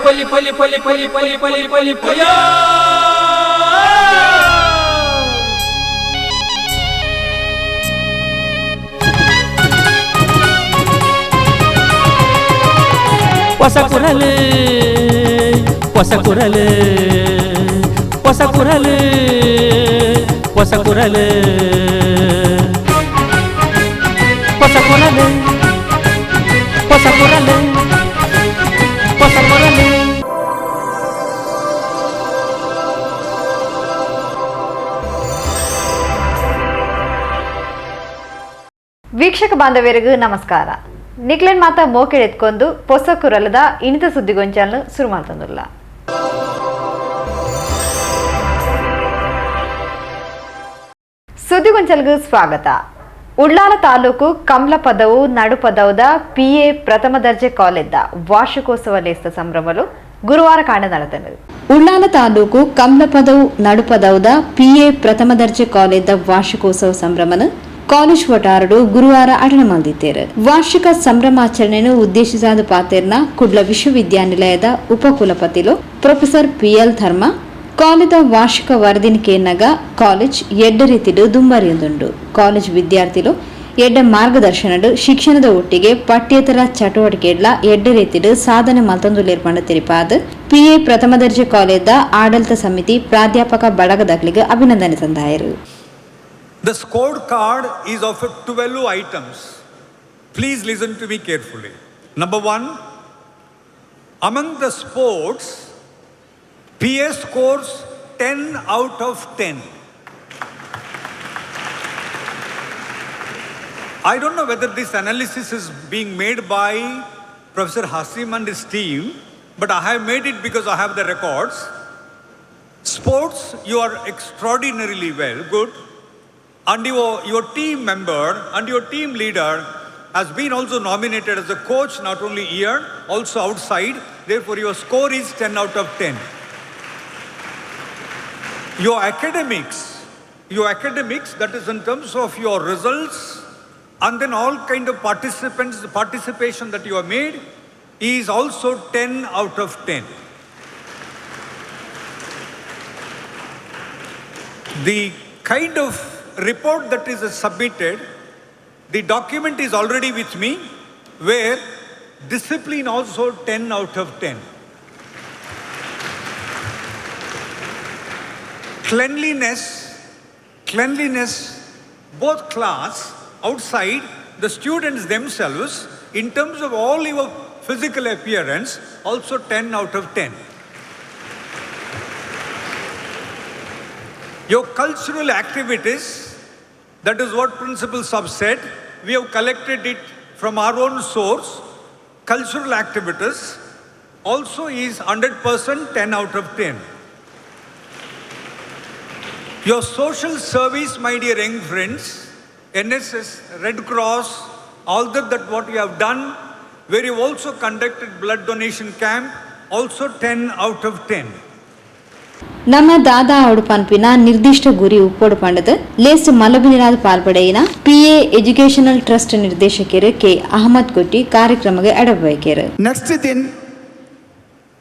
ಹೊಸ ಕುರಲು ಹೊಸ ಕುರಲು ಹೊಸ ಕುರಲು ಹೊಸ ಕುರಲು ಹೊಸ ಕುರಲು ಹೊಸ ಕುರಲು ಹೊಸ ಕುರಲು. ವೀಕ್ಷಕ ಬಾಂಧವರಿಗೂ ನಮಸ್ಕಾರ. ನಿಕ್ಲೆನ್ ಮಾತಾ ಮೋಕೆಳೆತ್ಕೊಂಡು ಹೊಸ ಕುರಲದ ಇನಿತ ಸುದ್ದಿಗೊಂಚನ್ನು ಶುರು ಮಾಡ್ತಂದುಲ್ಲ. ಸುದ್ದಿಗೊಂಚಲ್ಗೂ ಸ್ವಾಗತ. ಉಳ್ಳಾಲ ತಾಲೂಕು ಕಮ್ಲಪದವು ನಡುಪದವದ PA ಪ್ರಥಮ ದರ್ಜೆ ಕಾಲೇಜ್ದ ವಾರ್ಷಿಕೋತ್ಸವ ಲೇಸ್ತ ಸಂಭ್ರಮಲು ಗುರುವಾರ ಕಾಂಡ ನಡೆದನು. ಉಳ್ಳಾಲ ತಾಲೂಕು ಕಮ್ಲಪದವು ನಡುಪದವದ PA ಪ್ರಥಮ ದರ್ಜೆ ಕಾಲೇಜ್ದ ವಾರ್ಷಿಕೋತ್ಸವ ಸಂಭ್ರಮನ ಕಾಲೇಜ್ ವಟಾರಡು ಗುರುವಾರ ಅಟೆಂಡ್ ಮಾಡಿದ್ದೇರು. ವಾರ್ಷಿಕ ಸಂಭ್ರಮಾಚರಣೆಯನ್ನು ಉದ್ದೇಶಿಸಾದ ಪಾತೆರ್ನ ಕುಡ್ಲ ವಿಶ್ವವಿದ್ಯಾನಿಲಯದ ಉಪಕುಲಪತಿಲು ಪ್ರೊಫೆಸರ್ PL ಧರ್ಮ ಕಾಲೇಜದ ವಾರ್ಷಿಕ ವರದಿನ ಕೇನಾಗ ಕಾಲೇಜ್ ಎಡ್ಡ ರೀತಿಡು ದುಂಬರಿಯೊಂದುಂಡು. ಕಾಲೇಜ್ ವಿದ್ಯಾರ್ಥಿಲು ಎಡ್ಡ ಮಾರ್ಗದರ್ಶನಡು ಶಿಕ್ಷಣದ ಒಟ್ಟಿಗೆ ಪಠ್ಯೇತರ ಚಟುವಟಿಕೆಡ್ಲ ಎಡ್ಡ ರೀತಿಡು ಸಾಧನೆ ಮಲ್ತೊಂದುಲ್ಲೇರ್ಪಂಡ ತಿರುಪಾದ PA ಪ್ರಥಮ ದರ್ಜೆ ಕಾಲೇಜ್ದ ಆಡಳಿತ ಸಮಿತಿ ಪ್ರಾಧ್ಯಾಪಕ ಬಳಗದಗಳಿಗೆ ಅಭಿನಂದನೆ ತಂದಾಯರು. The scorecard is of 12 items. Please listen to me carefully. Number 1, among the sports, PA scores 10 out of 10. I don't know whether this analysis is being made by Professor Hasim and his team, but I have made it because I have the records. Sports, you are extraordinarily well, good. And your team member and your team leader has been also nominated as a coach, not only here, also outside. Therefore, your score is 10 out of 10. Your academics, that is in terms of your results, and then all kind of participation that you have made, is also 10 out of 10. The kind of report that is submitted, the document is already with me, where discipline also 10 out of 10. Cleanliness, both class, outside, the students themselves, in terms of all your physical appearance, also 10 out of 10. Your cultural activities, that is what principals have said. We have collected it from our own source. Cultural activities also is 100% 10 out of 10. Your social service, my dear young friends, NSS, Red Cross, all that what you have done, where you also conducted blood donation camp, also 10 out of 10. ನಮ್ಮ ದಾದಾ ಅವಡು ಪನ್ಪಿನ ನಿರ್ದಿಷ್ಟ ಗುರಿ ಉಪ್ಪೋಡು ಪಂಡದ lace ಮಲಬಿನಿರಾದ ಪಾಲ್ಪಡೆಯಿನ PA educational trust ನಿರ್ದೇಶಕರು K. Ahmed ಕೊಟ್ಟಿ ಕಾರ್ಯಕ್ರಮಕ್ಕೆ ಅಡಬಯಕೆರು. Next thing,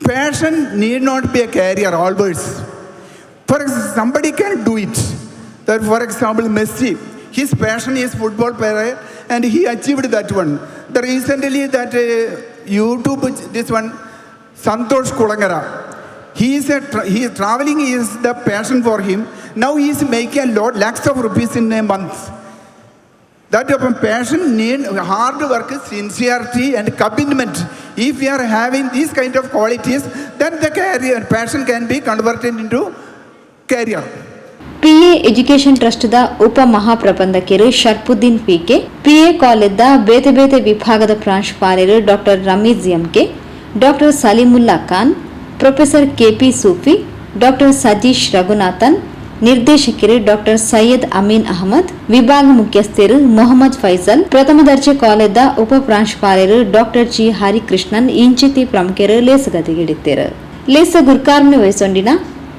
passion need not be a career always. For example, somebody can do it. That for example, Messi, his passion is football player and he achieved that one. The recently that YouTube, this one, Santosh Kulangara. He is traveling is the passion for him. Now he is making lakhs of rupees in a month. That passion need hard work, sincerity and commitment. If you are having these kind of qualities, then the career passion can be converted into career. PA education trust the ಉಪ ಮಹಾಪ್ರಬಂಧಕರು Sharfuddin PK, PA ಕಾಲೇಜ್ದ ಬೇತೆ ಬೇತೆ ವಿಭಾಗದ ಪ್ರಾಂಶುಪಾಲರು doctor Rameez MK, doctor Salimullah Khan, professor KP Sufi, doctor Satish Raghunathan, ನಿರ್ದೇಶಕರು doctor Syed Amin Ahmed, ವಿಭಾಗ ಮುಖ್ಯಸ್ಥರು ಮೊಹಮ್ಮದ್ ಫೈಸಲ್, ಪ್ರಥಮ ದರ್ಜೆ ಕಾಲೇಜ್ದ ಉಪ ಪ್ರಾಂಶುಪಾಲರು ಡಾಕ್ಟರ್ G. ಹರಿಕೃಷ್ಣನ್ ಇಂಚಿತಿ ಪ್ರಮುಖರು ಲೇಸಗತಿಗಿಡಿದ್ದರು. ಲೇಸ ಗುರ್ಕಾರ್ನ ವಯಸ್ಸೊಂಡಿನ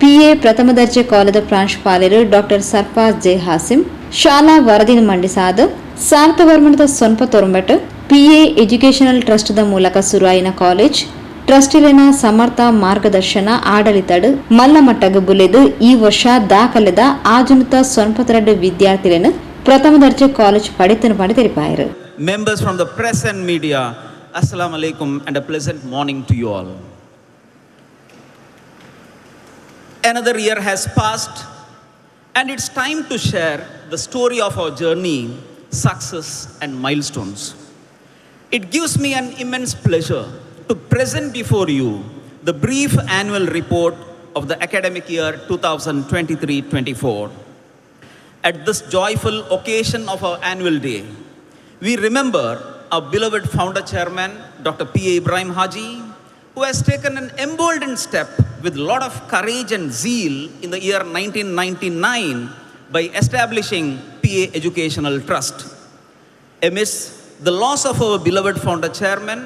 PA ಪ್ರಥಮ ದರ್ಜೆ ಕಾಲೇಜದ ಪ್ರಾಂಶುಪಾಲರು ಡಾಕ್ಟರ್ ಸರ್ಫಾಜ್ J. ಹಾಸಿಂ ಶಾಲಾ ವರದಿನ ಮಂಡಿಸಾದ ಸಾರ್ಥವರ್ಮಣದ ಸೊನ್ಪ ತೊರಂಬಟ್ PA ಎಜುಕೇಶನಲ್ ಟ್ರಸ್ಟ್ ದ ಮೂಲಕ ಶುರುವಾಯಿನ ಕಾಲೇಜ್ ಟ್ರಸ್ಟಿಲಿನ ಸಮರ್ಥ ಮಾರ್ಗದರ್ಶನ ಆಡಳಿತಡು ಮಲ್ಲ ಮಟ್ಟಗ ಬುಲೆದು ಈ ವರ್ಷ ದಾಖಲೆದ ಆಜುನುತ 92 ವಿದ್ಯಾರ್ಥಿಗಳನ್ನು ಪ್ರಥಮ ದರ್ಜೆ ಕಾಲೇಜ್ ಪಡಿತನು ಮಾಡಿ ತೆರಿಪಾಯರು. Members from the press and media, Assalamu alaikum and a pleasant morning to you all. Another year has passed and it's time to share the story of our journey, success and milestones. It gives me an immense pleasure to present before you the brief annual report of the academic year 2023-24. At this joyful occasion of our annual day, we remember our beloved founder chairman, Dr. P.A. Ibrahim Haji, who has taken an emboldened step with a lot of courage and zeal in the year 1999 by establishing PA Educational Trust. Amidst the loss of our beloved founder chairman,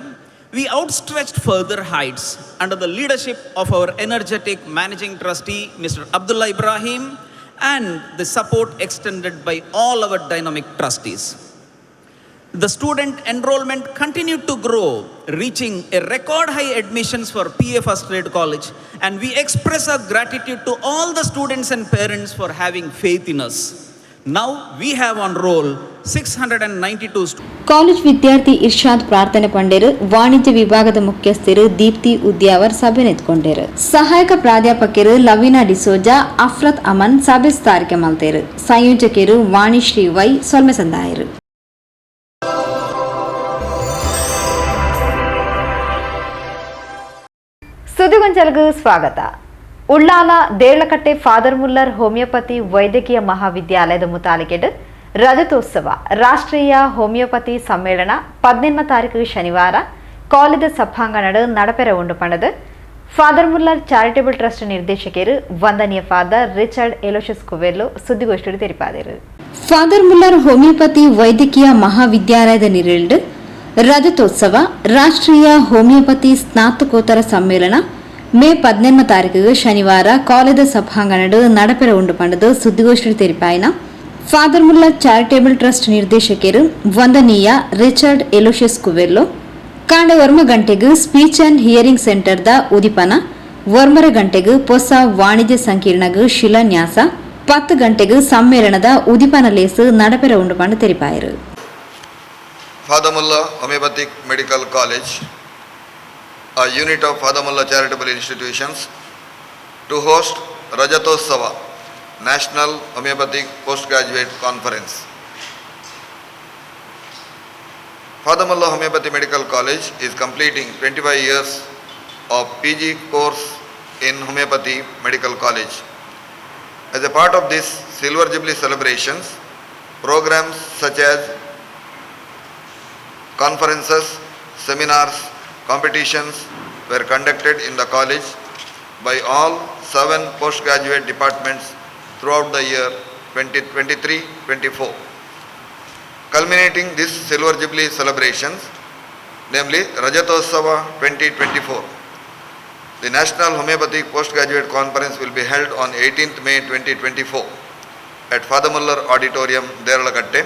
we outstretched further heights under the leadership of our energetic managing trustee, Mr. Abdullah Ibrahim, and the support extended by all our dynamic trustees. The student enrollment continued to grow, reaching a record high admissions for PA First Grade College, and we express our gratitude to all the students and parents for having faith in us. Now we have on roll 692 students. College ವಿದ್ಯಾರ್ಥಿ ಇರ್ಷಾದ್ ಪ್ರಾರ್ಥನೆ ಪಂಡೇರು ವಾಣಿಜ್ಯ ವಿಭಾಗದ ಮುಖ್ಯಸ್ಥರು ದೀಪ್ತಿ ಉದ್ಯಾವರ್ ಸಭೆ ನೆತ್ಕೊಂಡೇರು. ಸಹಾಯಕ ಪ್ರಾಧ್ಯಾಪಕರು ಲವೀನಾ ಡಿಸೋಜಾ, ಅಫ್ರತ್ ಅಮನ್ ಸಭೆ ಸ್ಥಾರಿಕೆ ಮಲ್ತೇರು. ಸಂಯೋಜಕರು Vanishree Y ಸೊಲ್ಮೆ ಸಂದಾಯರು. ಸುದ್ದಿಗೊಂಚಲಗೂ ಸ್ವಾಗತ. Ullal Deralakatte father Muller homeopathy ವೈದ್ಯಕೀಯ ಮಹಾವಿದ್ಯಾಲಯದ ಮುತಾಲಿಕೆಡ್ ರಜತೋತ್ಸವ ರಾಷ್ಟ್ರೀಯ ಹೋಮಿಯೋಪತಿ ಸಮ್ಮೇಳನ 18 ತಾರೀಕು ಶನಿವಾರ ಕಾಲೇಜ್ ಸಭಾಂಗಣಡು ನಡಪೆರ ಉಂಡು ಪಣದು ಫಾದರ್ ಮುಲ್ಲರ್ ಚಾರಿಟೇಬಲ್ ಟ್ರಸ್ಟ್ ನಿರ್ದೇಶಕರು ವಂದನೀಯ ಫಾದರ್ ರಿಚರ್ಡ್ ಎಲೋಶಸ್ ಕುವೆಲ್ಲೋ ಸುದ್ದಿಗೋಷ್ಠಿಯಲ್ಲಿ ತೆರಿಪಾದರು. ಫಾದರ್ ಮುಲ್ಲರ್ ಹೋಮಿಯೋಪತಿ ವೈದ್ಯಕೀಯ ಮಹಾವಿದ್ಯಾಲಯದ ನಿರಳಿಡು ರಜತೋತ್ಸವ ರಾಷ್ಟ್ರೀಯ ಹೋಮಿಯೋಪತಿ ಸ್ನಾತಕೋತ್ತರ ಸಮ್ಮೇಳನ ಮೇ 18 ತಾರೀಕು ಶನಿವಾರ ಕಾಲೇಜ್ ಸಭಾಂಗಣಡು ನಡಪೆರ ಉಂಡು ಪಂಡದು ಸುದ್ದಿಗೋಷ್ಠಿ ತೆರಿಪಾಯಿನ ಫಾದರ್ ಮುಲ್ಲರ್ ಚಾರಿಟೇಬಲ್ ಟ್ರಸ್ಟ್ ನಿರ್ದೇಶಕರು ವಂದನೀಯ ರಿಚರ್ಡ್ ಎಲೋಶಿಯಸ್ ಕುವೆಲ್ಲೋ ಕಾಂಡೆ 1 ಗಂಟೆಗೂ ಸ್ಪೀಚ್ ಅಂಡ್ ಹಿಯರಿಂಗ್ ಸೆಂಟರ್ದ ಉದಿಪನ 1 ಗಂಟೆಗೂ ಹೊಸ ವಾಣಿಜ್ಯ ಸಂಕೀರ್ಣಗೂ ಶಿಲಾನ್ಯಾಸ 10 ಗಂಟೆಗೂ ಸಮ್ಮೇಳನದ ಉದಿಪನ ಲೇಸು ನಡಪೆರ ಉಂಡು Pandu ತೆರಿಪಾಯರು. Father Mullah Homeopathic Medical College, a unit of Father Mullah Charitable Institutions, to host Rajatotsava, National Homeopathic Postgraduate Conference. Father Mullah Homeopathy Medical College is completing 25 years of PG course in Homeopathy Medical College. As a part of this Silver Jubilee celebrations, programs such as conferences, seminars, competitions were conducted in the college by all 7 postgraduate departments throughout the year 2023-24. Culminating this Silver Jubilee celebrations, namely Rajatotsava 2024. The National Homeopathic Postgraduate Conference will be held on 18th May 2024 at Father Muller Auditorium, Deralakatte,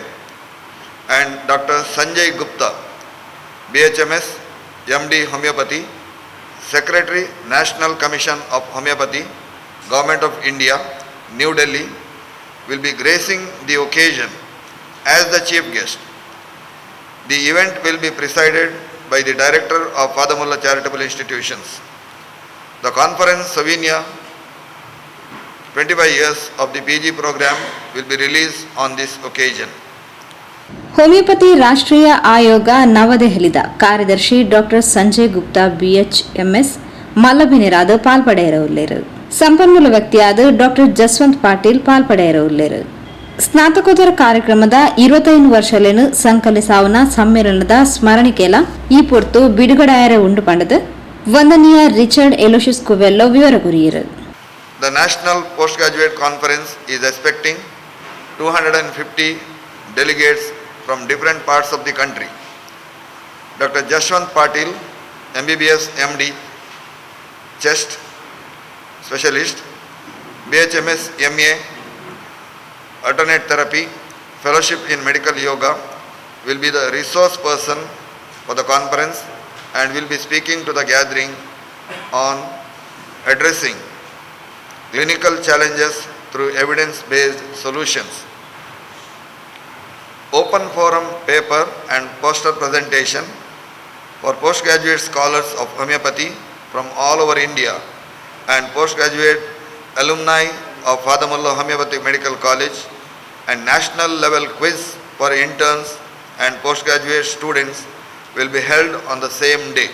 and Dr. Sanjay Gupta, BHMS, MD Homeopathy, Secretary, National Commission of Homeopathy, Government of India, New Delhi, will be gracing the occasion as the chief guest. The event will be presided by the Director of Father Mullah Charitable Institutions. The conference souvenir 25 years of the PG program will be released on this occasion. Homeopathy ರಾಷ್ಟ್ರೀಯ ಆಯೋಗ ನವದೆಹಲಿದ ಕಾರ್ಯದರ್ಶಿ doctor Sanjay Gupta BHMS ಮಲ್ಲಬಿನಿರಾದ ಪಾಲ್ಪಡೆಯಿರುವರು. ಸಂಪನ್ಮೂಲ ವ್ಯಕ್ತಿಯಾದ doctor Jaswant Patil ಪಾಲ್ಪಡೆಯಿರುವರು. ಸ್ನಾತಕೋತ್ತರ ಕಾರ್ಯಕ್ರಮದ 25 ವರ್ಷಲೇನು ಸಂಕಲಿಸಾವನ ಸಮ್ಮೇಳನದ ಸ್ಮರಣಿಕೆಲ ಈ ಪೊರ್ತು ಬಿಡುಗಡೆಯಾರ ಉಂಡು ಪಂಡದು ವಂದನೀಯ ರಿಚರ್ಡ್ ಎಲೋಶಿಯಸ್ ಕುವೆಲ್ಲೋ ವಿವರ ಕುರಿಯರು. The National Postgraduate Conference is expecting 250 delegates from different parts of the country. Dr. Jashwant Patil, MBBS MD, Chest Specialist, BHMS MA, Alternate Therapy, Fellowship in Medical Yoga, will be the resource person for the conference and will be speaking to the gathering on addressing clinical challenges through evidence-based solutions. Open forum paper and poster presentation for postgraduate scholars of homeopathy from all over India and postgraduate alumni of Fadamullah Homeopathic Medical College, and national level quiz for interns and postgraduate students will be held on the same day.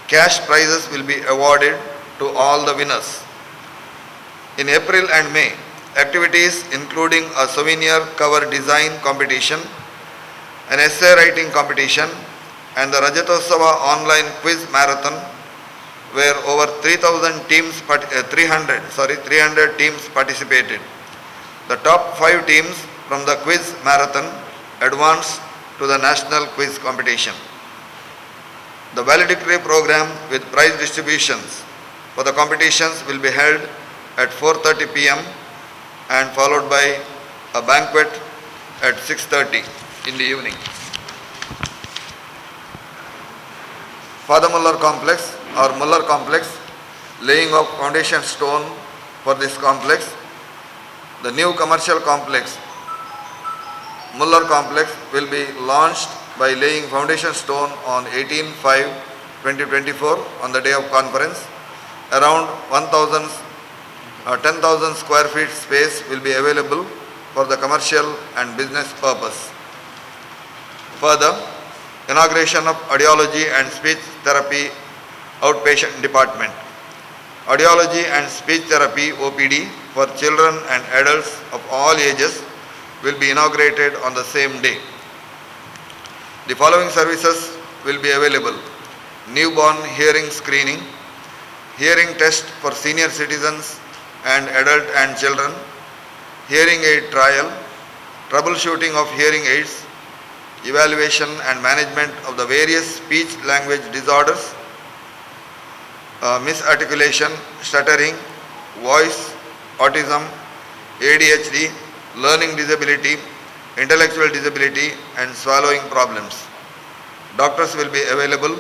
Cash prizes will be awarded to all the winners. In April and May, activities including a souvenir cover design competition, an essay writing competition, and the Rajatotsava online quiz marathon, where over 300 teams participated. The top 5 teams from the quiz marathon advanced to the national quiz competition. The valedictory program with prize distributions for the competitions will be held at 4:30 p.m. and followed by a banquet at 6:30 in the evening. Father Muller Complex or Muller Complex, laying of foundation stone for this complex. The new commercial complex, Muller Complex, will be launched by laying foundation stone on 18/5/2024 on the day of conference. Around 10,000 square feet space will be available for the commercial and business purpose. Further, inauguration of Audiology and Speech Therapy Outpatient Department. Audiology and Speech Therapy OPD for children and adults of all ages will be inaugurated on the same day. The following services will be available: newborn hearing screening, hearing test for senior citizens and adult and children, hearing aid trial, troubleshooting of hearing aids, evaluation and management of the various speech language disorders, misarticulation, stuttering, voice, autism, ADHD, learning disability, intellectual disability and swallowing problems. Doctors will be available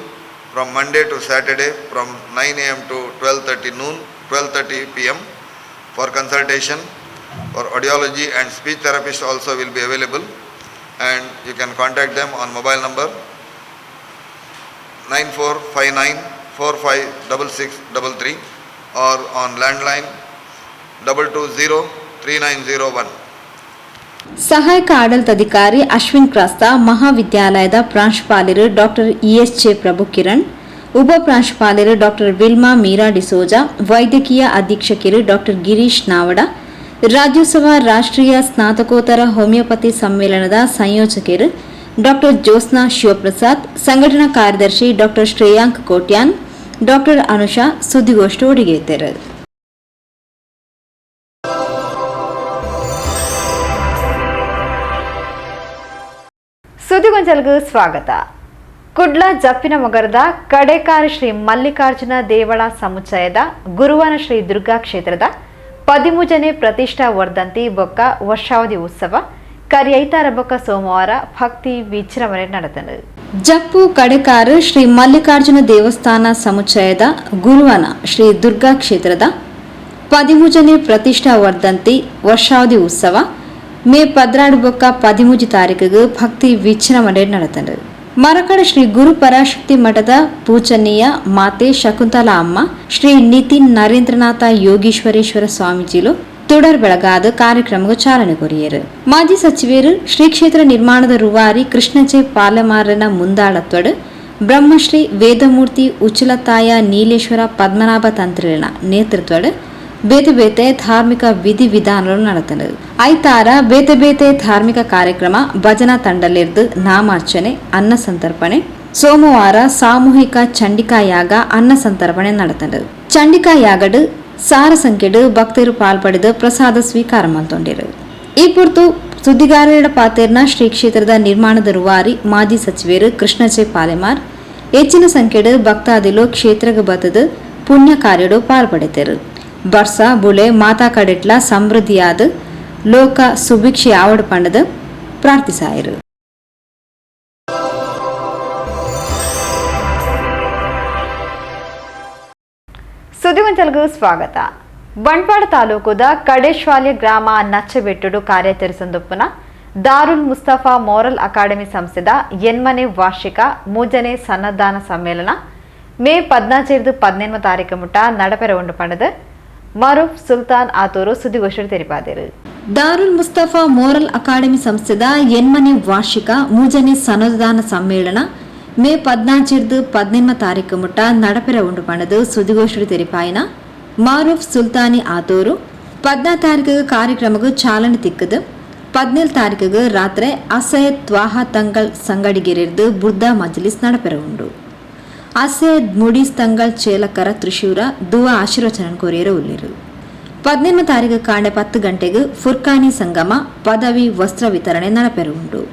from Monday to Saturday from 9 a.m. to 12:30 p.m. for consultation. For audiology and speech therapists also will be available, and you can contact them on mobile number 9459456633 or on landline 2203901. ಸಹಾಯಕ ಆಡಳಿತಾಧಿಕಾರಿ ಅಶ್ವಿನ್ ಕ್ರಾಸ್ತಾ, ಮಹಾವಿದ್ಯಾಲಯದ ಪ್ರಾಂಶುಪಾಲರು doctor ESJ ಪ್ರಭು ಕಿರಣ್, ಉಪ ಪ್ರಾಂಶುಪಾಲರು doctor Wilma Meera D'Souza, ವೈದ್ಯಕೀಯ ಅಧೀಕ್ಷಕರು doctor Girish Navada, Rajyotsava ರಾಷ್ಟ್ರೀಯ ಸ್ನಾತಕೋತ್ತರ homeopathy ಸಮ್ಮೇಳನದ ಸಂಯೋಜಕರು ಡಾಕ್ಟರ್ ಜ್ಯೋತ್ಸ್ನಾ ಶಿವಪ್ರಸಾದ್, ಸಂಘಟನಾ ಕಾರ್ಯದರ್ಶಿ ಡಾಕ್ಟರ್ ಶ್ರೇಯಾಂಕ್ ಕೋಟ್ಯಾನ್, ಡಾಕ್ಟರ್ ಅನುಷಾ ಸುದ್ದಿಗೋಷ್ಠಿ ಒಡಿಗೆಯಿದ್ದರು. ಸುದ್ದಿಗೊಂಜಲ್ಗೂ ಸ್ವಾಗತ. ಕುಡ್ಲ ಜಪ್ಪಿನ ಮೊಗರದ ಕಡೇಕಾರಿ ಶ್ರೀ ಮಲ್ಲಿಕಾರ್ಜುನ ದೇವಳ ಸಮುಚ್ಚಯದ ಗುರುವನ ಶ್ರೀ ದುರ್ಗಾ ಕ್ಷೇತ್ರದ 13ನೇ ಪ್ರತಿಷ್ಠಾ ವರ್ಧಂತಿ ಬೊಕ್ಕ ವರ್ಷಾವಧಿ ಉತ್ಸವ ಕರಿಯೈತಾರ ಬೊಕ್ಕ ಸೋಮವಾರ ಭಕ್ತಿ ವಿಜೃಂಭಣೆ ನಡೆದನು. ಜಪ್ಪು ಕಡೇಕಾರು ಶ್ರೀ ಮಲ್ಲಿಕಾರ್ಜುನ ದೇವಸ್ಥಾನ ಸಮುಚ್ಚಯದ ಗುರುವನ ಶ್ರೀ ದುರ್ಗಾ ಕ್ಷೇತ್ರದ 13ನೇ ಪ್ರತಿಷ್ಠಾ ವರ್ಧಂತಿ ವರ್ಷಾವಧಿ ಉತ್ಸವ ಮೇ 16 ಬೊಕ್ಕ 13 ತಾರೀಕಿಗೆ ಭಕ್ತಿ ವಿಜೃಂಭಣೆ ನಡೆದನು. ಮರಕಡ ಶ್ರೀ ಗುರು ಪರಾಶಕ್ತಿ ಮಠದ ಪೂಜನೀಯ ಮಾತೆ ಶಕುಂತಲಾ ಅಮ್ಮ, ಶ್ರೀ ನಿತಿನ್ ನರೇಂದ್ರನಾಥ ಯೋಗೀಶ್ವರೇಶ್ವರ ಸ್ವಾಮೀಜಿಲು ತುಡರ್ ಬೆಳಗಾದ ಕಾರ್ಯಕ್ರಮಕ್ಕೆ ಚಾಲನೆ ಕೊರಿಯರು. ಮಾಜಿ ಸಚಿವರು ಶ್ರೀ ಕ್ಷೇತ್ರ ನಿರ್ಮಾಣದ ರೂವಾರಿ ಕೃಷ್ಣಜೆ ಪಾಲೆಮಾರನ ಮುಂದಾಳತ್ವಡು ಬ್ರಹ್ಮಶ್ರೀ ವೇದಮೂರ್ತಿ ಉಚ್ಚಲತಾಯ ನೀಲೇಶ್ವರ ಪದ್ಮನಾಭ ತಂತ್ರಿನ ನೇತೃತ್ವಡು ಬೇತೆ ಬೇತೆ ಧಾರ್ಮಿಕ ವಿಧಿ ವಿಧಾನಗಳು ನಡೆದವು. ಐತಾರ ಬೇತೆ ಬೇತೆ ಧಾರ್ಮಿಕ ಕಾರ್ಯಕ್ರಮ ಭಜನಾ ತಂಡಲಿರ್ದು ನಾಮಾರ್ಚನೆ, ಅನ್ನ ಸಂತರ್ಪಣೆ. ಸೋಮವಾರ ಸಾಮೂಹಿಕ ಚಂಡಿಕಾ ಯಾಗ, ಅನ್ನ ಸಂತರ್ಪಣೆ ನಡೆದವು. ಚಂಡಿಕಾ ಯಾಗಡು ಸಾರ ಸಂಖ್ಯೆಡು ಭಕ್ತರು ಪಾಲ್ಪಡೆದು ಪ್ರಸಾದ ಸ್ವೀಕಾರ ಮಾಡ್ಕೊಂಡಿರು. ಈ ಕುರಿತು ಸುದ್ದಿಗಾರರ ಪಾತೇರ್ನ ಶ್ರೀ ಕ್ಷೇತ್ರದ ನಿರ್ಮಾಣದ ರೂವಾರಿ ಮಾಜಿ ಸಚಿವರು ಕೃಷ್ಣಜೆ ಪಾಲೆಮಾರ್ ಹೆಚ್ಚಿನ ಸಂಖ್ಯೆಡು ಭಕ್ತಾದಿಲು ಕ್ಷೇತ್ರಕ್ಕೆ ಬತ್ತದು ಪುಣ್ಯ ಕಾರ್ಯಡು ಪಾಲ್ಪಡೆದರು. ಬರ್ಸ ಬುಳೆ ಮಾತಾ ಕಡೆಟ್ಲ ಸಮೃದ್ಧಿಯಾದ ಲೋಕ ಸುಭಿಕ್ಷೆ ಆವಡ ಪಂಡದ ಪ್ರಾರ್ಥಿಸಾಯರು. ಸುದ್ದಿಗೊಂಚಲ್ಗೂ ಸ್ವಾಗತ. ಬಂಟ್ವಾಳ ತಾಲೂಕುದ ಕಡೇಶ್ವಾಲ್ಯ ಗ್ರಾಮ ನಚ್ಚಬೆಟ್ಟುಡು ಕಾರ್ಯಾಚರಿಸೊಂದುಪ್ಪುನ ದಾರುಲ್ ಮುಸ್ತಫಾ ಮೋರಲ್ ಅಕಾಡೆಮಿ ಸಂಸ್ಥೆದ ಎನ್ಮನೆ ವಾರ್ಷಿಕ ಮೂಜನೆ ಸನ್ನದಾನ ಸಮ್ಮೇಳನ ಮೇ 14-18 ತಾರೀಕು ಮುಟ್ಟ ನಡಪೆರ ಉಂಡು ಪಂಡದು ಮರೂಫ್ ಸುಲ್ತಾನ್ ಆತೂರು ಸುದ್ದಿಗೋಷ್ಠಿ ತೆರಿಪಾದರು. ದಾರುಲ್ ಮುಸ್ತಫಾ ಮೋರಲ್ ಅಕಾಡೆಮಿ ಸಂಸ್ಥೆದ ಎನ್ಮನೆ ವಾರ್ಷಿಕ ಮೂಜನೆ ಸನ್ನದಾನ ಸಮ್ಮೇಳನ ಮೇ 14-18 ತಾರೀಕು ಮುಟ್ಟ ನಡಪೆರ ಉಂಡು ಪಂಡದು ಸುದ್ದಿಗೋಷ್ಠಿ ತೆರಿಪಾಯಿನ ಮಾರೂಫ್ ಸುಲ್ತಾನಿ ಆತೂರು 14 ತಾರೀಕು ಕಾರ್ಯಕ್ರಮಕ್ಕೆ ಚಾಲನೆ ತಿಕ್ಕದು. 17 ತಾರೀಕಿಗೆ ರಾತ್ರಿ ಅಸಯದ್ ತ್ವಾಹ ತಂಗಳ್ ಸಂಗಡಿಗೆರೆದು ಬುದ್ಧ ಮಜ್ಲಿಸ್ ನಡಪೆರ ಉಂಡು. ಅಸಯದ್ ಮುಡೀಸ್ ತಂಗಳ್ ಚೇಲಕರ ತ್ರಿಶೂರ ದುವಾ ಆಶೀರ್ವಚನ ಕೊರಿಯರ ಉಲ್ಲೇರು. 18 ತಾರೀಕು ಕಾಂಡೆ 10 ಗಂಟೆಗೆ ಫುರ್ಕಾನಿ ಸಂಗಮ ಪದವಿ ವಸ್ತ್ರ ವಿತರಣೆ ನಡಪೆರ ಉಂಡು.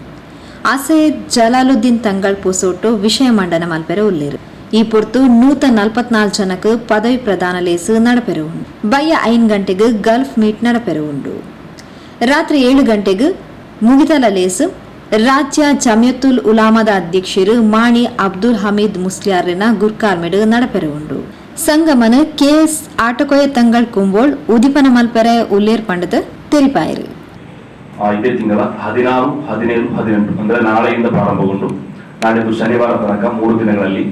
ಅಸಯದ್ ಜಲಾಲುದ್ದೀನ್ ತಂಗಳ್ ಪುಸೋಟು ವಿಷಯ ಮಂಡನ ಮಲ್ಪೆರ ಉಲ್ಲೇರು. ಈ ಪೊರ್ತು 144 ಜನಕ್ಕೆ ಪದವಿ ಪ್ರದಾನ ಲೇಸು ನಡಪೆರ ಉಂಡು. ಬಯ್ಯ 5 ಗಂಟೆಗೆ ಗಲ್ಫ್ ಮೀಟ್ ನಡಪೆರ ಉಂಡು. ರಾತ್ರಿ 7 ಗಂಟೆಗೆ ಮುಗಿತಲ ಲೇಸು ರಾಜ್ಯ ಜಮಿಯತುಲ್ ಉಲಾಮಾದ ಅಧ್ಯಕ್ಷರು ಮಾಣಿ ಅಬ್ದುಲ್ ಹಮೀದ್ ಮುಸ್ಲಿಯಾರಿನ ಗುರ್ಕಾರ್ಮೆಡ್ ನಡಪೆರ ಉಂಡು. ಸಂಗಮನ ಕೆಎಸ್ ಆಟಕೊಯ ತಂಗಳ್ ಕುಂಬೋಳ್ ಉದಿಪನ ಮಲ್ಪೆರ ಉಲ್ಲೇರ್ ಪಂಡದ ತೆರಿಪಾಯರು. ಇದೇ ತಿಂಗಳ 16, 17, 18 ಅಂದರೆ ನಾಳೆಯಿಂದ ಪ್ರಾರಂಭಗೊಂಡು ನಾಡಿದ್ದು ಶನಿವಾರ ತನಕ 3 ದಿನಗಳಲ್ಲಿ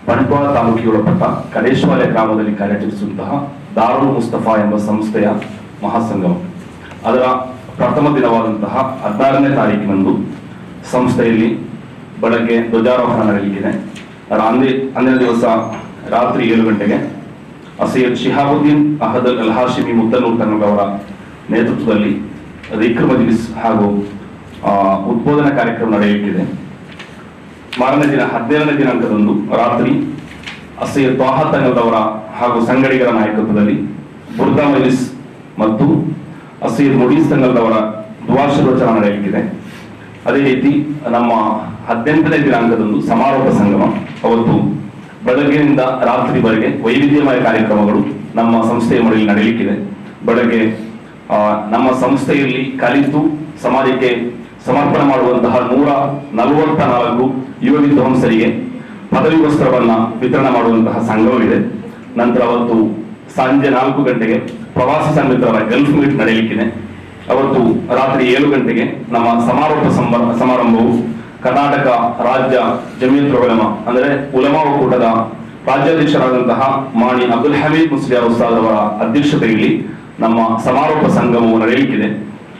ಬಂಟ್ವಾಳ ತಾಲೂಕಿಗೆ ಒಳಪಟ್ಟ ಕಡೇಶ್ವಾಲ್ಯ ಗ್ರಾಮದಲ್ಲಿ ಕಾರ್ಯಾಚರಿಸುವಂತಹ ದಾರುಲ್ ಮುಸ್ತಫಾ ಎಂಬ ಸಂಸ್ಥೆಯ ಮಹಾಸಂಗಮ ಅದರ ಪ್ರಥಮ ದಿನವಾದಂತಹ 16ನೇ ತಾರೀಕಿನಂದು ಸಂಸ್ಥೆಯಲ್ಲಿ ಬೆಳಗ್ಗೆ ಧ್ವಜಾರೋಹಣ ನಡೆಯಲಿದೆ. ಅಂದಿನ ದಿವಸ ರಾತ್ರಿ 7 ಗಂಟೆಗೆ ಸೈಯದ್ ಶಿಹಾಬುದ್ದೀನ್ ಅಹದಲ್ ಅಲ್ ಹಾಶಿಮಿ ಮುದ್ದನೂರ್ ತಂಗಳವರ ನೇತೃತ್ವದಲ್ಲಿ ದಿಕ್ರ್ ಮಜ್ಲಿಸ್ ಹಾಗೂ ಉದ್ಬೋಧನಾ ಕಾರ್ಯಕ್ರಮ ನಡೆಯಲಿದೆ. ಮಾರನೇ ದಿನ 17ನೇ ದಿನಾಂಕದಂದು ರಾತ್ರಿ ಸೈಯದ್ ತ್ವಾಹ ತಂಗಳವರ ಹಾಗೂ ಸಂಗಡಿಗರ ನಾಯಕತ್ವದಲ್ಲಿ ಬುರ್ದಾ ಮಜ್ಲಿಸ್ ಮತ್ತು ಸೈಯದ್ ಮುಡೀಸ್ ತಂಗಳವರ ದುವಾಶೀರ್ವಚನ ನಡೆಯಲಿದೆ. ಅದೇ ರೀತಿ ನಮ್ಮ 18ನೇ ದಿನಾಂಕದಂದು ಸಮಾರೋಪ ಸಂಗಮ ಅವತ್ತು ಬೆಳಗ್ಗೆಯಿಂದ ರಾತ್ರಿವರೆಗೆ ವೈವಿಧ್ಯಮಯ ಕಾರ್ಯಕ್ರಮಗಳು ನಮ್ಮ ಸಂಸ್ಥೆಯ ಮನೆಯಲ್ಲಿ ನಡೆಯಲಿಕ್ಕಿದೆ. ಬೆಳಗ್ಗೆ ನಮ್ಮ ಸಂಸ್ಥೆಯಲ್ಲಿ ಕಲಿತು ಸಮಾಜಕ್ಕೆ ಸಮರ್ಪಣೆ ಮಾಡುವಂತಹ 144 ಯುವ ವಿದ್ವಾಂಸರಿಗೆ ಪದವಿ ವಸ್ತ್ರವನ್ನ ವಿತರಣೆ ಮಾಡುವಂತಹ ಸಂಘವಿದೆ. ನಂತರ ಅವತ್ತು ಸಂಜೆ 4 ಗಂಟೆಗೆ ಪ್ರವಾಸಿ ಸಂಘದವರ ಗಲ್ಫ್ ಮೀಟ್ ನಡೆಯಲಿಕ್ಕಿದೆ. ಅವತ್ತು ರಾತ್ರಿ 7 ಗಂಟೆಗೆ ನಮ್ಮ ಸಮಾರೋಪ ಸಮಾರಂಭವು ಕರ್ನಾಟಕ ರಾಜ್ಯ ಜಮಿಯತುಲ್ ಉಲಮಾ ಅಂದರೆ ಉಲಮಾ ಒಕ್ಕೂಟದ ರಾಜ್ಯಾಧ್ಯಕ್ಷರಾದಂತಹ ಮಾಣಿ ಅಬ್ದುಲ್ ಹಮೀದ್ ಮುಸ್ಲಿಯಾರ್ ಉಸ್ತಾದ್ ಅವರ ಅಧ್ಯಕ್ಷತೆಯಲ್ಲಿ ನಮ್ಮ ಸಮಾರೋಪ ಸಂಗಮವು ನಡೆಯಲಿಕ್ಕಿದೆ.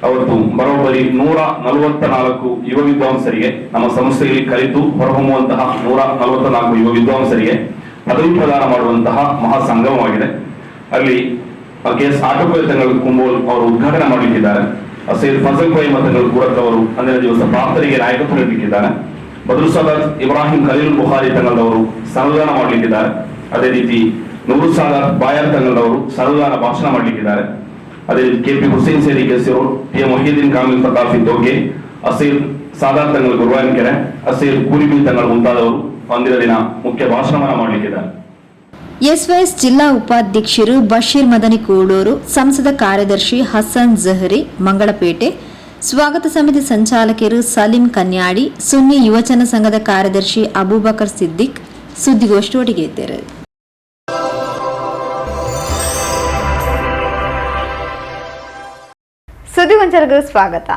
ಅವತ್ತು ಬರೋಬ್ಬರಿ 144 ಯುವ ವಿದ್ವಾಂಸರಿಗೆ ನಮ್ಮ ಸಂಸ್ಥೆಯಲ್ಲಿ ಕಲಿತು ಹೊರಹೊಮ್ಮುವಂತಹ 144 ಯುವ ವಿದ್ವಾಂಸರಿಗೆ ಪದವಿ ಪ್ರದಾನ ಮಾಡುವಂತಹ ಮಹಾ ಸಂಗಮವಾಗಿದೆ. ಅಲ್ಲಿ ಕೆಎಸ್ ಆಟೋಕೋಯ ತಂಗಳ್ ಕುಂಬೋಲ್ ಅವರು ಉದ್ಘಾಟನೆ ಮಾಡಲಿಕ್ಕಿದ್ದಾರೆ. ಸೈಯದ್ ಫಜಲ್ ಕೋಯಿ ತಂಗಳ್ ಕೂರತ್ ಅವರು ಅಂದಿನ ದಿವಸ ಪ್ರಾರ್ಥನೆಗೆ ನಾಯಕತ್ವ ನೀಡಲಿಕ್ಕಿದ್ದಾರೆ. ಬದ್ರು ಸಾದಾತ್ ಇಬ್ರಾಹಿಂ ಖಲೀಲ್ ಬುಖಾರಿ ತಂಗಳವರು ಸನ್ನಿಧಾನ ಮಾಡಲಿಕ್ಕಿದ್ದಾರೆ. ಅದೇ ರೀತಿ ನೂರು ಸಾದಾತ್ ಬಾಯರ್ ತಂಗಳವರು ಸನ್ನಿಧಾನ ಭಾಷಣ ಮಾಡಲಿಕ್ಕಿದ್ದಾರೆ. ಅದೇ ರೀತಿ ಕೆಪಿ ಹುಸೇನ್ ಸೇರಿ ಕೆಸಿಯವರು, ಟಿ ಎಂ ಮೊಹಿದ್ದೀನ್ ಕಾಮಿಲ್ ಪ್ರತಾಫಿ ದೋಗೆ, ಅಸೀರ್ ಸಾದಾತ್ ತಂಗಳ್ ಗುರುವಾನ್ಕೆರೆ, ಅಸೀರ್ ಕೂಲಿಬಿ ತಂಗಳ್ ಮುಂತಾದವರು ಅಂದಿನ ದಿನ ಮುಖ್ಯ ಭಾಷಣವನ್ನ ಮಾಡಲಿಕ್ಕಿದ್ದಾರೆ. ಎಸ್ವೈಎಸ್ ಜಿಲ್ಲಾ ಉಪಾಧ್ಯಕ್ಷರು ಬಶೀರ್ ಮದನಿ ಕೂಡೂರು, ಸಂಸದ ಕಾರ್ಯದರ್ಶಿ ಹಸನ್ ಜಹರಿ ಮಂಗಳಪೇಟೆ, ಸ್ವಾಗತ ಸಮಿತಿ ಸಂಚಾಲಕರು ಸಲೀಂ ಕನ್ಯಾಡಿ, ಸುನ್ನಿ ಯುವಜನ ಸಂಘದ ಕಾರ್ಯದರ್ಶಿ ಅಬೂಬಕರ್ ಸಿದ್ದಿಕ್ ಸುದ್ದಿಗೋಷ್ಠಿ ಒಟ್ಟಿಗೆ ಇದ್ದಾರೆ. ಸುದ್ದಿಗೊಂಚಲ್ಗೂ ಸ್ವಾಗತ.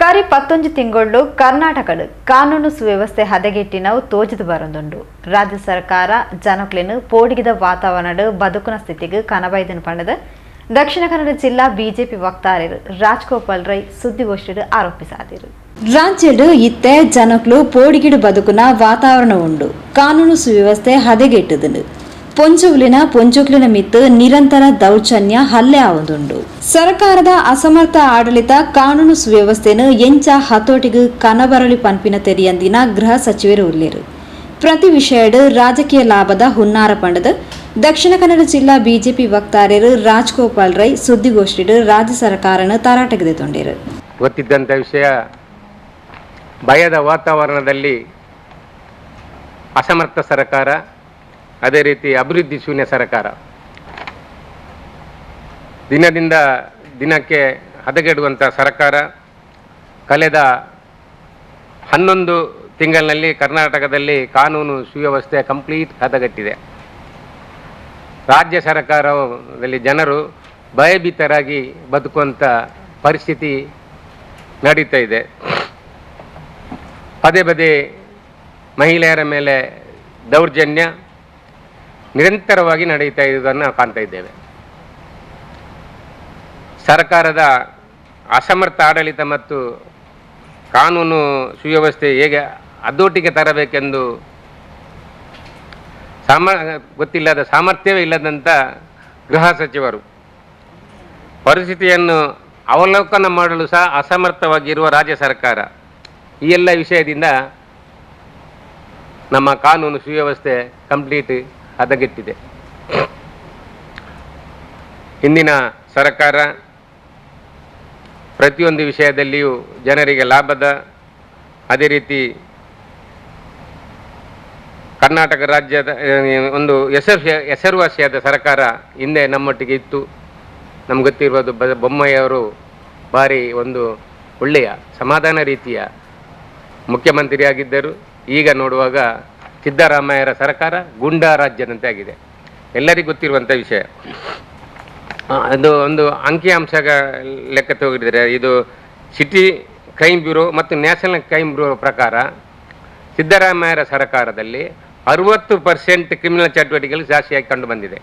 ಕರಿ 11 ತಿಂಗಳು ಕರ್ನಾಟಕದ ಕಾನೂನು ಸುವ್ಯವಸ್ಥೆ ಹದಗೆಟ್ಟಿನವು ತೋಜದು ಬರೊಂದುಂಡು. ರಾಜ್ಯ ಸರ್ಕಾರ ಜನಕ್ಲೆನು ಪೋಡಿಗಿದ ವಾತಾವರಣ ಬದುಕಿನ ಸ್ಥಿತಿಗೆ ಕನಬೈದನು ಪಂಡದ ದಕ್ಷಿಣ ಕನ್ನಡ ಜಿಲ್ಲಾ ಬಿಜೆಪಿ ವಕ್ತಾರರು ರಾಜ್ಗೋಪಾಲ್ ರೈ ಸುದ್ದಿಗೋಷ್ಠಿಡು ಆರೋಪಿಸಿದರು. ರಾಜ್ಯದ ಇತ್ತೆ ಜನಕ್ಲು ಪೋಡಿಗಿಡು ಬದುಕಿನ ವಾತಾವರಣ ಉಂಡು. ಕಾನೂನು ಸುವ್ಯವಸ್ಥೆ ಹದಗೆಟ್ಟದನು. ಪೊಂಚುಕ್ಲಿನ ಮಿತ್ತು ನಿರಂತರ ದೌರ್ಜನ್ಯ ಹಲ್ಲೆ ಆವೊಂದುಂಡು. ಸರ್ಕಾರದ ಅಸಮರ್ಥ ಆಡಳಿತ ಕಾನೂನು ಸುವ್ಯವಸ್ಥೆನು ಎಂಚ ಹತೋಟಿಗೆ ಕನಬರಳಿ ಪನ್ಪಿನ ತೆರಿಯಂದಿನ ಗೃಹ ಸಚಿವರು ಉಲ್ಲೇರು. ಪ್ರತಿ ವಿಷಯಡು ರಾಜಕೀಯ ಲಾಭದ ಹುನ್ನಾರ ಪಂಡದ ದಕ್ಷಿಣ ಕನ್ನಡ ಜಿಲ್ಲಾ ಬಿಜೆಪಿ ವಕ್ತಾರರು ರಾಜ್ಗೋಪಾಲ್ ರೈ ಸುದ್ದಿಗೋಷ್ಠಿಡು ರಾಜ್ಯ ಸರ್ಕಾರನ ತರಾಟೆಗೆ ತೊಂದಿರು. ಗೊತ್ತಿದ್ದಂಥ ವಿಷಯ, ಭಯದ ವಾತಾವರಣದಲ್ಲಿ ಅಸಮರ್ಥ ಸರ್ಕಾರ, ಅದೇ ರೀತಿ ಅಭಿವೃದ್ಧಿ ಶೂನ್ಯ ಸರ್ಕಾರ ದಿನದಿಂದ ದಿನಕ್ಕೆ ಹದಗೆಡುವಂಥ ಸರ್ಕಾರ ಕಳೆದ 11 ತಿಂಗಳಿನಲ್ಲಿ ಕರ್ನಾಟಕದಲ್ಲಿ ಕಾನೂನು ಸುವ್ಯವಸ್ಥೆ ಕಂಪ್ಲೀಟ್ ಹದಗೆಟ್ಟಿದೆ. ರಾಜ್ಯ ಸರ್ಕಾರದಲ್ಲಿ ಜನರು ಭಯಭೀತರಾಗಿ ಬದುಕುವಂಥ ಪರಿಸ್ಥಿತಿ ನಡೀತಾ ಇದೆ. ಪದೇ ಪದೇ ಮಹಿಳೆಯರ ಮೇಲೆ ದೌರ್ಜನ್ಯ ನಿರಂತರವಾಗಿ ನಡೀತಾ ಇರುವುದನ್ನು ನಾವು ಕಾಣ್ತಾ ಇದ್ದೇವೆ. ಸರ್ಕಾರದ ಅಸಮರ್ಥ ಆಡಳಿತ ಮತ್ತು ಕಾನೂನು ಸುವ್ಯವಸ್ಥೆ ಹೇಗೆ ಹತೋಟಿಗೆ ತರಬೇಕೆಂದು ಗೊತ್ತಿಲ್ಲದ ಸಾಮರ್ಥ್ಯವೇ ಇಲ್ಲದಂಥ ಗೃಹ ಸಚಿವರು ಪರಿಸ್ಥಿತಿಯನ್ನು ಅವಲೋಕನ ಮಾಡಲು ಸಹ ಅಸಮರ್ಥವಾಗಿರುವ ರಾಜ್ಯ ಸರ್ಕಾರ, ಈ ಎಲ್ಲ ವಿಷಯದಿಂದ ನಮ್ಮ ಕಾನೂನು ಸುವ್ಯವಸ್ಥೆ ಕಂಪ್ಲೀಟ್ ಹದಗೆಟ್ಟಿದೆ. ಇಂದಿನ ಸರ್ಕಾರ ಪ್ರತಿಯೊಂದು ವಿಷಯದಲ್ಲಿಯೂ ಜನರಿಗೆ ಲಾಭದ, ಅದೇ ರೀತಿ ಕರ್ನಾಟಕ ರಾಜ್ಯದ ಒಂದು ಹೆಸರುವಾಸಿಯಾದ ಸರ್ಕಾರ ಹಿಂದೆ ನಮ್ಮೊಟ್ಟಿಗೆ ಇತ್ತು. ನಮ್ಗೆ ಗೊತ್ತಿರ್ಬೋದು, ಬೊಮ್ಮಾಯಿಯವರು ಭಾರಿ ಒಂದು ಒಳ್ಳೆಯ ಸಮಾಧಾನ ರೀತಿಯ ಮುಖ್ಯಮಂತ್ರಿಯಾಗಿದ್ದರು. ಈಗ ನೋಡುವಾಗ ಸಿದ್ದರಾಮಯ್ಯರ ಸರ್ಕಾರ ಗುಂಡಾ ರಾಜ್ಯದಂತೆ ಆಗಿದೆ, ಎಲ್ಲರಿಗೂ ಗೊತ್ತಿರುವಂಥ ವಿಷಯ. ಅದು ಒಂದು ಅಂಕಿಅಂಶ ಲೆಕ್ಕ ತಗೊಂಡಿದ್ದಾರೆ. ಇದು ಸಿಟಿ ಕ್ರೈಮ್ ಬ್ಯೂರೋ ಮತ್ತು ನ್ಯಾಷನಲ್ ಕ್ರೈಮ್ ಬ್ಯೂರೋ ಪ್ರಕಾರ ಸಿದ್ದರಾಮಯ್ಯರ ಸರ್ಕಾರದಲ್ಲಿ 60% ಕ್ರಿಮಿನಲ್ ಚಟುವಟಿಕೆಗಳು ಜಾಸ್ತಿಯಾಗಿ ಕಂಡು ಬಂದಿದೆ.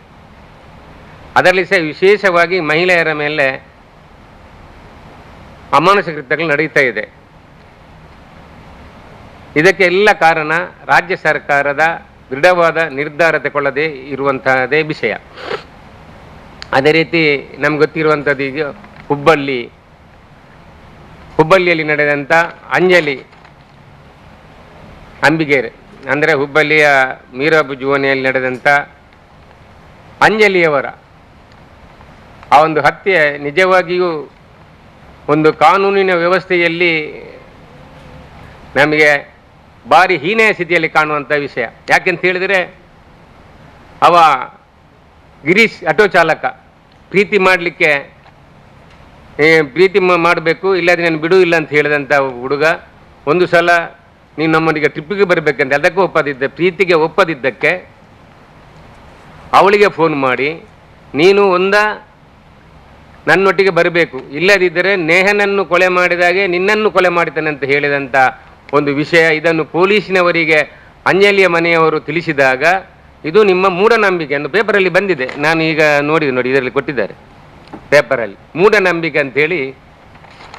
ಅದರಲ್ಲಿ ಸಹ ವಿಶೇಷವಾಗಿ ಮಹಿಳೆಯರ ಮೇಲೆ ಅಮಾನುಷ ಕೃತ್ಯಗಳು ನಡೀತಾ ಇದೆ. ಇದಕ್ಕೆ ಎಲ್ಲ ಕಾರಣ ರಾಜ್ಯ ಸರ್ಕಾರದ ದೃಢವಾದ ನಿರ್ಧಾರ ತಗೊಳ್ಳದೆ ಇರುವಂತಹದೇ ವಿಷಯ. ಅದೇ ರೀತಿ ನಮ್ಗೆ ಗೊತ್ತಿರುವಂಥದ್ದು ಈಗ ಹುಬ್ಬಳ್ಳಿಯಲ್ಲಿ ನಡೆದಂಥ ಅಂಜಲಿ ಅಂಬಿಗೇರ್, ಅಂದರೆ ಹುಬ್ಬಳ್ಳಿಯ ಮೀರಾಬು ಜುವನಿಯಲ್ಲಿ ನಡೆದಂಥ ಅಂಜಲಿಯವರ ಆ ಒಂದು ಹತ್ಯೆ ನಿಜವಾಗಿಯೂ ಒಂದು ಕಾನೂನಿನ ವ್ಯವಸ್ಥೆಯಲ್ಲಿ ನಮಗೆ ಭಾರಿ ಹೀನೆಯ ಸ್ಥಿತಿಯಲ್ಲಿ ಕಾಣುವಂಥ ವಿಷಯ. ಯಾಕೆಂತ ಹೇಳಿದರೆ, ಅವ ಗಿರೀಶ್ ಆಟೋ ಚಾಲಕ ಪ್ರೀತಿ ಮಾಡಲಿಕ್ಕೆ ಪ್ರೀತಿ ಮಾಡಬೇಕು, ಇಲ್ಲಾದ್ರೆ ನಾನು ಬಿಡು ಇಲ್ಲ ಅಂತ ಹೇಳಿದಂಥ ಹುಡುಗ ಒಂದು ಸಲ ನೀನು ನಮ್ಮೊಂದಿಗೆ ಟ್ರಿಪ್ಪಿಗೆ ಬರಬೇಕಂತ ಅದಕ್ಕೆ ಒಪ್ಪದಿದ್ದ, ಪ್ರೀತಿಗೆ ಒಪ್ಪದಿದ್ದಕ್ಕೆ ಅವಳಿಗೆ ಫೋನ್ ಮಾಡಿ ನೀನು ನನ್ನೊಟ್ಟಿಗೆ ಬರಬೇಕು, ಇಲ್ಲದಿದ್ದರೆ ನೇಹನನ್ನು ಕೊಲೆ ಮಾಡಿದಾಗೆ ನಿನ್ನನ್ನು ಕೊಲೆ ಮಾಡ್ತಾನೆ ಅಂತ ಹೇಳಿದಂಥ ಒಂದು ವಿಷಯ. ಇದನ್ನು ಪೊಲೀಸಿನವರಿಗೆ ಅಂಜಲಿಯ ಮನೆಯವರು ತಿಳಿಸಿದಾಗ ಇದು ನಿಮ್ಮ ಮೂಢನಂಬಿಕೆ ಎಂದು ಪೇಪರಲ್ಲಿ ಬಂದಿದೆ. ನಾನು ಈಗ ನೋಡಿ ಇದರಲ್ಲಿ ಕೊಟ್ಟಿದ್ದಾರೆ ಪೇಪರಲ್ಲಿ. ಮೂಢನಂಬಿಕೆ ಅಂತೇಳಿ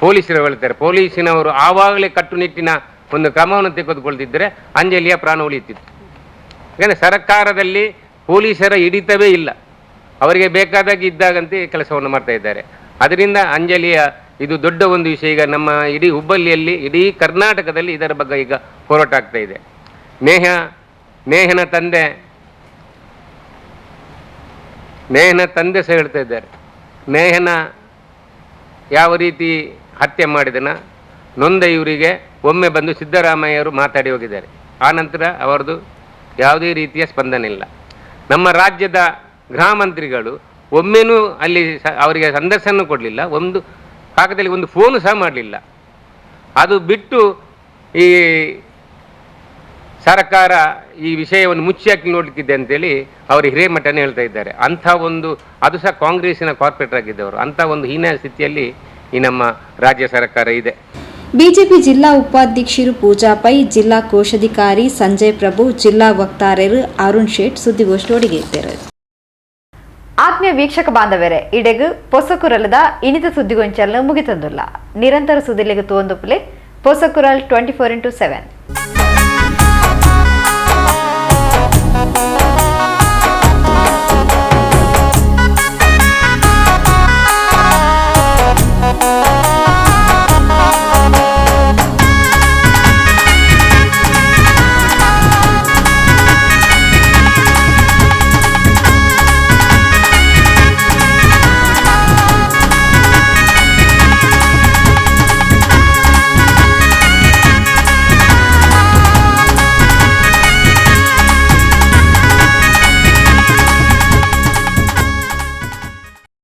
ಪೊಲೀಸರು ಹೇಳ್ತಾರೆ. ಪೊಲೀಸಿನವರು ಆವಾಗಲೇ ಕಟ್ಟುನಿಟ್ಟಿನ ಒಂದು ಕ್ರಮವನ್ನು ತೆಗೆದುಕೊಳ್ತಿದ್ದರೆ ಅಂಜಲಿಯ ಪ್ರಾಣ ಉಳಿಯುತ್ತಿತ್ತು. ಯಾಕಂದರೆ ಸರ್ಕಾರದಲ್ಲಿ ಪೊಲೀಸರ ಹಿಡಿತವೇ ಇಲ್ಲ, ಅವರಿಗೆ ಬೇಕಾದಾಗ ಇದ್ದಾಗಂತೆ ಕೆಲಸವನ್ನು ಮಾಡ್ತಾ ಇದ್ದಾರೆ. ಅದರಿಂದ ಅಂಜಲಿಯ ಇದು ದೊಡ್ಡ ಒಂದು ವಿಷಯ. ಈಗ ನಮ್ಮ ಇಡೀ ಹುಬ್ಬಳ್ಳಿಯಲ್ಲಿ, ಇಡೀ ಕರ್ನಾಟಕದಲ್ಲಿ ಇದರ ಬಗ್ಗೆ ಈಗ ಹೋರಾಟ ಆಗ್ತಾ ಇದೆ. ನೇಹನ ತಂದೆ ಸಹ ಹೇಳ್ತಾ ಇದ್ದಾರೆ, ನೇಹನ ಯಾವ ರೀತಿ ಹತ್ಯೆ ಮಾಡಿದನ ನೊಂದ ಇವರಿಗೆ ಒಮ್ಮೆ ಬಂದು ಸಿದ್ದರಾಮಯ್ಯವರು ಮಾತಾಡಿ ಹೋಗಿದ್ದಾರೆ. ಆನಂತರ ಅವರದು ಯಾವುದೇ ರೀತಿಯ ಸ್ಪಂದನೆ ಇಲ್ಲ. ನಮ್ಮ ರಾಜ್ಯದ ಗೃಹ ಮಂತ್ರಿಗಳು ಒಮ್ಮೆನೂ ಅಲ್ಲಿ ಅವರಿಗೆ ಸಂದರ್ಶನ ಕೊಡಲಿಲ್ಲ, ಒಂದು ಕಾಗದಲ್ಲಿ ಒಂದು ಫೋನು ಸಹ ಮಾಡಲಿಲ್ಲ. ಅದು ಬಿಟ್ಟು ಈ ಸರ್ಕಾರ ಈ ವಿಷಯವನ್ನು ಮುಚ್ಚಿ ಹಾಕಿ ನೋಡಲಿಕ್ಕಿದೆ ಅಂತೇಳಿ ಅವರು ಹಿರೇಮಠನೇ ಹೇಳ್ತಾ ಇದ್ದಾರೆ. ಅಂಥ ಒಂದು, ಅದು ಸಹ ಕಾಂಗ್ರೆಸ್ಸಿನ ಕಾರ್ಪೊರೇಟರ್ ಆಗಿದ್ದವರು, ಅಂಥ ಒಂದು ಹೀನಾಯ ಸ್ಥಿತಿಯಲ್ಲಿ ಈ ನಮ್ಮ ರಾಜ್ಯ ಸರ್ಕಾರ ಇದೆ. ಬಿಜೆಪಿ ಜಿಲ್ಲಾ ಉಪಾಧ್ಯಕ್ಷರು ಪೂಜಾ ಪೈ, ಜಿಲ್ಲಾ ಕೋಶಾಧಿಕಾರಿ ಸಂಜಯ್ ಪ್ರಭು, ಜಿಲ್ಲಾ ವಕ್ತಾರರು ಅರುಣ್ ಶೇಟ್ ಸುದ್ದಿಗೋಷ್ಠಿಯೊಳಗೆ ಇದ್ದಾರೆ. ಆತ್ಮೀಯ ವೀಕ್ಷಕ ಬಾಂಧವರೇ, ಇಡೆಗು ಪೊಸಕುರಲದ ಇನಿತ ಸುದ್ದಿಗೊಂಚಲು ಮುಗಿತಂದುಲ್ಲ. ನಿರಂತರ ಸುದ್ದಿಲೆಗೆ ತೋಂದುಪುಲೆ ಪೊಸಕುರಲ್ 24x7.